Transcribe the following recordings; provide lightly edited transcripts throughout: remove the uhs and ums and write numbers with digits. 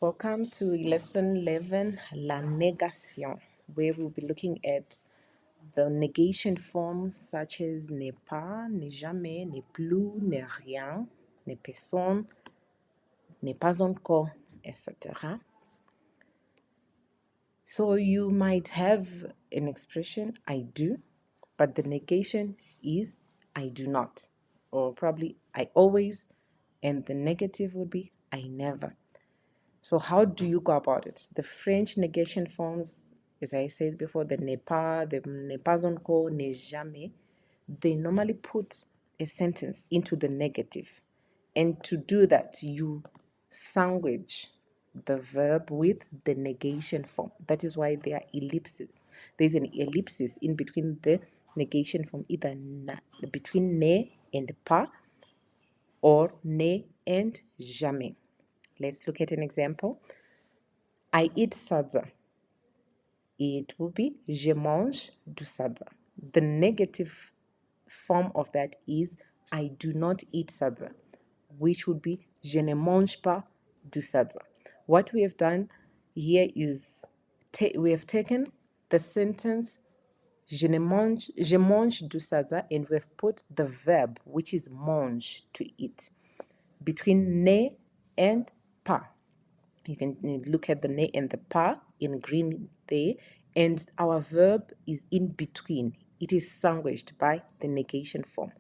Welcome to lesson 11, La Negation, where we'll be looking at the negation forms such as n'est pas, n'est jamais, n'est plus, n'est rien, n'est personne, n'est pas encore, etc. So you might have an expression, I do, but the negation is I do not, or probably I always, and the negative would be I never. So how do you go about it? The French negation forms, as I said before, the n'est pas, the n'est pas encore, n'est jamais, they normally put a sentence into the negative. And to do that, you sandwich the verb with the negation form. That is why there are ellipses. There's an ellipsis in between the negation form, either between ne and pas, or ne and jamais. Let's look at an example. I eat sadza. It will be je mange du sadza. The negative form of that is I do not eat sadza, which would be je ne mange pas du sadza. What we have done here is we have taken the sentence je mange du sadza, and we have put the verb, which is mange, to eat, between ne and pas. You can look at the ne and the pas in green there, and our verb is in between. It is sandwiched by the negation form.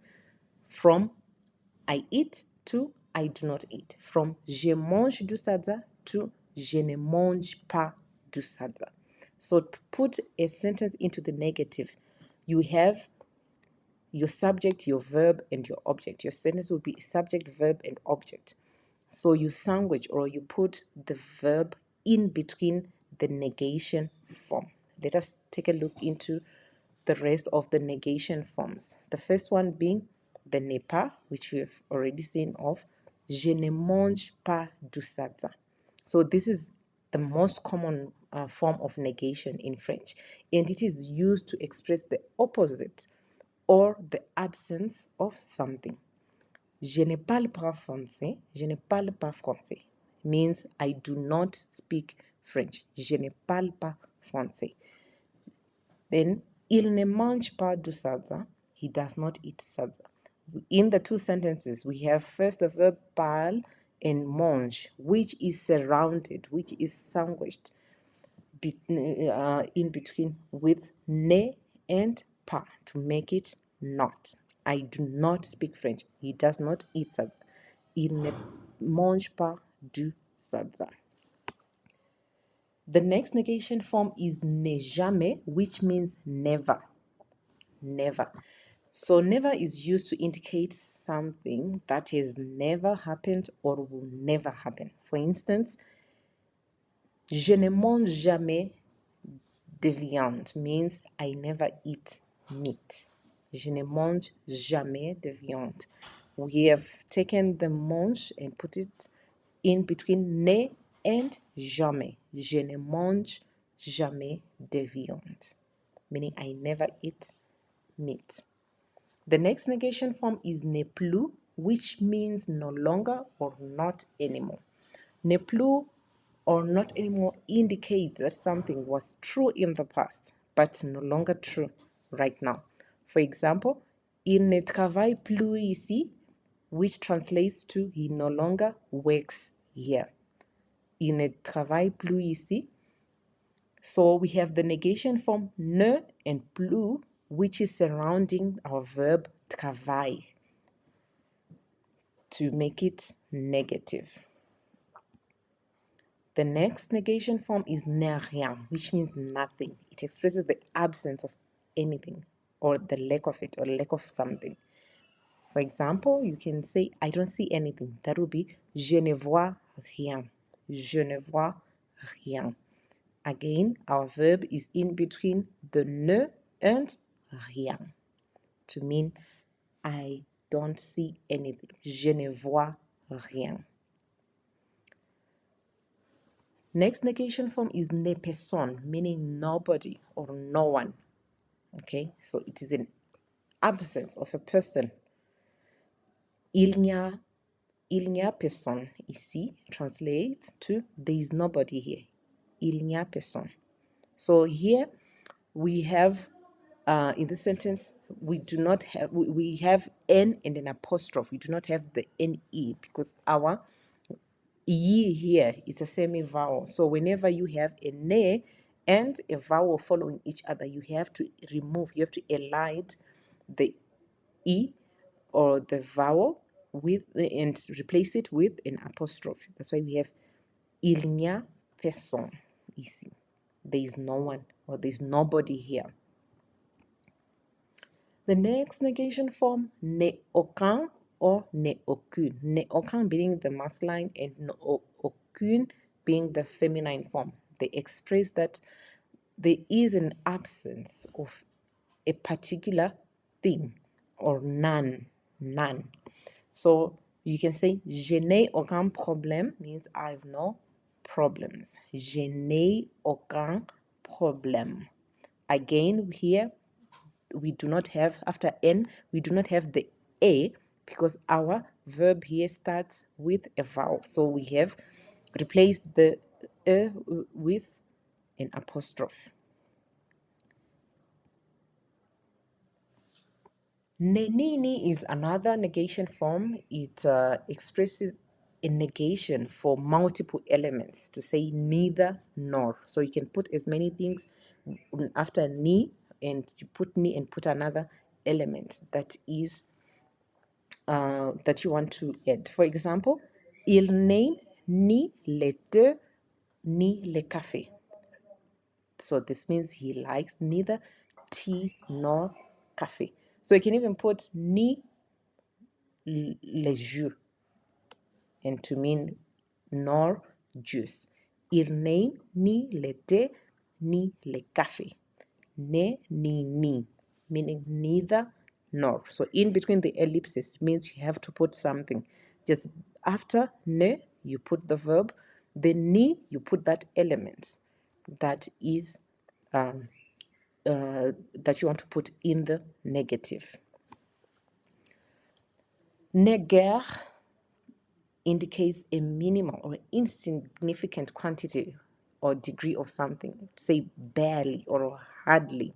From I eat to I do not eat. From je mange du sadza to je ne mange pas du sadza. So to put a sentence into the negative, you have your subject, your verb, and your object. Your sentence will be subject, verb, and object. So you sandwich, or you put the verb in between the negation form. Let us take a look into the rest of the negation forms. The first one being the n'est pas, which we have already seen of. Je ne mange pas du sadza. So this is the most common form of negation in French, and it is used to express the opposite or the absence of something. Je ne parle pas français. Je ne parle pas français means I do not speak French. Je ne parle pas français. Then, il ne mange pas du salsa. He does not eat salsa. In the two sentences, we have first the verb parle and mange, which is surrounded, which is sandwiched in between with ne and pas to make it not. I do not speak French. He does not eat salsa. Il ne mange pas du salsa. The next negation form is ne jamais, which means never. Never. So never is used to indicate something that has never happened or will never happen. For instance, je ne mange jamais de viande means I never eat meat. Je ne mange jamais de viande. We have taken the mange and put it in between ne and jamais. Je ne mange jamais de viande, meaning I never eat meat. The next negation form is ne plus, which means no longer or not anymore. Ne plus or not anymore indicates that something was true in the past, but no longer true right now. For example, il ne travaille plus ici, which translates to he no longer works here. Il ne travaille plus ici. So we have the negation form ne and plus, which is surrounding our verb travail to make it negative. The next negation form is ne rien, which means nothing. It expresses the absence of anything or the lack of it or lack of something. For example, you can say, I don't see anything. That would be je ne vois rien. Je ne vois rien. Again, our verb is in between the ne and rien to mean I don't see anything. Je ne vois rien. Next negation form is ne personne, meaning nobody or no one. Okay, so it is an absence of a person. Il n'y a Il n'y a personne ici translates to there is nobody here. Il n'y a personne. So here we have in this sentence we do not have we have n and an apostrophe. We do not have the ne because our ye here is a semi-vowel. So whenever you have a ne and a vowel following each other, you have to elide the e or the vowel with and replace it with an apostrophe. That's why we have il n'y a personne ici. There is no one or there is nobody here. The next negation form, n'est aucun or n'est aucune. N'est aucun being the masculine and aucune being the feminine form. They express that there is an absence of a particular thing or none. So you can say je n'ai aucun problème means I have no problems. Je n'ai aucun problème. Again, here we do not have, after n, we do not have the a because our verb here starts with a vowel. So we have replaced the with an apostrophe. Nenini is another negation form. It expresses a negation for multiple elements to say neither nor. So you can put as many things after ni, and you put ni and put another element that is that you want to add. For example, il n'aime ni les thé ni le café. So this means he likes neither tea nor coffee. So you can even put ni le jus and to mean nor juice. Il n'aime ni le thé ni le café. Ne ni, meaning neither nor. So in between the ellipses means you have to put something. Just after ne, you put the verb. Then ni, you put that element that is that you want to put in the negative. Neger indicates a minimal or insignificant quantity or degree of something, say barely or hardly.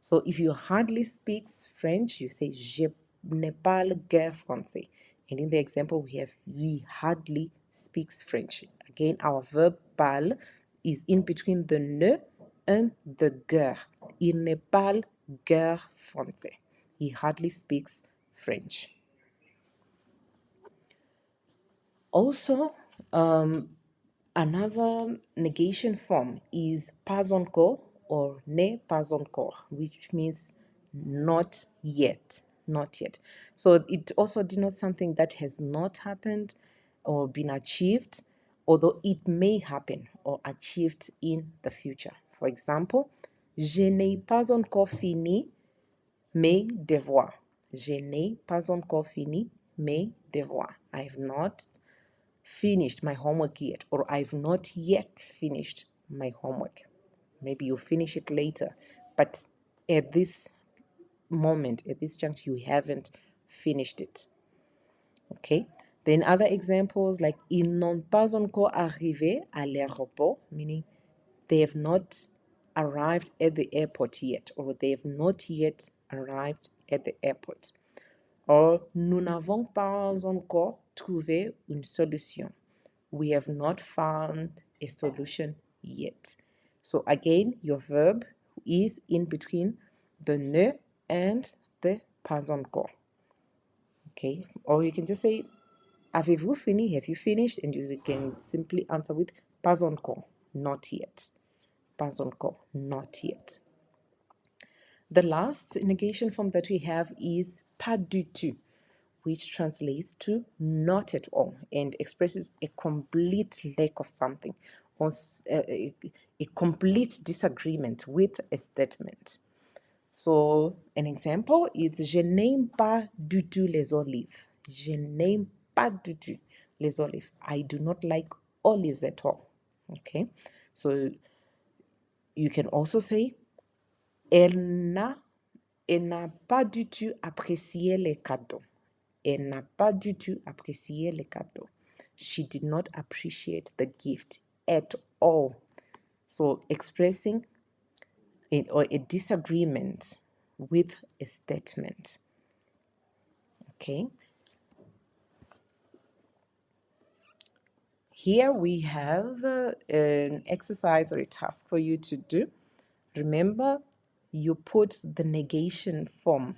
So if you hardly speaks French, you say je ne parle guère français. And in the example we have he hardly speaks French. Again, our verb parle is in between the ne and the guère. Il ne parle guère français. He hardly speaks French. Also, another negation form is pas encore or ne pas encore, which means not yet, not yet. So it also denotes something that has not happened or been achieved, although it may happen or achieved in the future. For example, je n'ai pas encore fini mes devoirs. Je n'ai pas encore fini mes devoirs. I have not finished my homework yet, or I've not yet finished my homework. Maybe you finish it later, but at this moment, at this juncture, you haven't finished it. Okay. Then other examples like ils n'ont pas encore arrivé à l'aéroport, meaning they have not arrived at the airport yet, or they have not yet arrived at the airport. Or nous n'avons pas encore trouvé une solution. We have not found a solution yet. So again, your verb is in between the ne and the pas encore. Okay, or you can just say, avez-vous fini? Have you finished? And you can simply answer with pas encore, not yet. Pas encore, not yet. The last negation form that we have is pas du tout, which translates to not at all and expresses a complete lack of something or a complete disagreement with a statement. So an example is je n'aime pas du tout les olives. Je n'aime pas du tout les olives. I do not like olives at all. Okay, so you can also say elle n'a pas du tout apprécié les cadeaux. Elle n'a pas du tout apprécié le cadeau. She did not appreciate the gift at all. So expressing or a disagreement with a statement. Okay. Here we have an exercise or a task for you to do. Remember, you put the negation form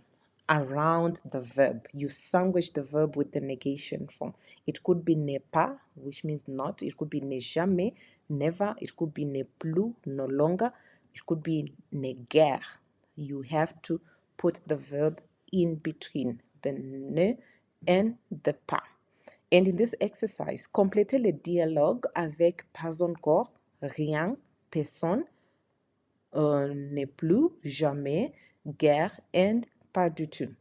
around the verb. You sandwich the verb with the negation form. It could be ne pas, which means not. It could be ne jamais, never. It could be ne plus, no longer. It could be ne guère. You have to put the verb in between the ne and the pas. And in this exercise, complétez le dialogue avec pas encore, rien, personne, ne plus, jamais, guère, and pas du tout.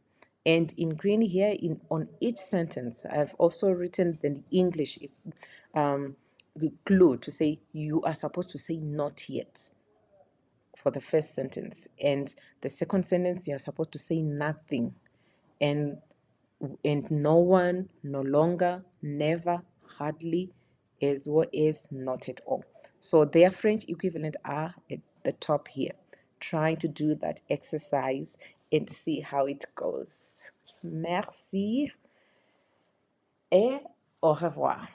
And in green here, on each sentence, I've also written the English clue to say you are supposed to say not yet for the first sentence. And the second sentence, you're supposed to say nothing. And no one, no longer, never, hardly, as well as not at all. So their French equivalent are at the top here. Trying to do that exercise and see how it goes. Merci et au revoir.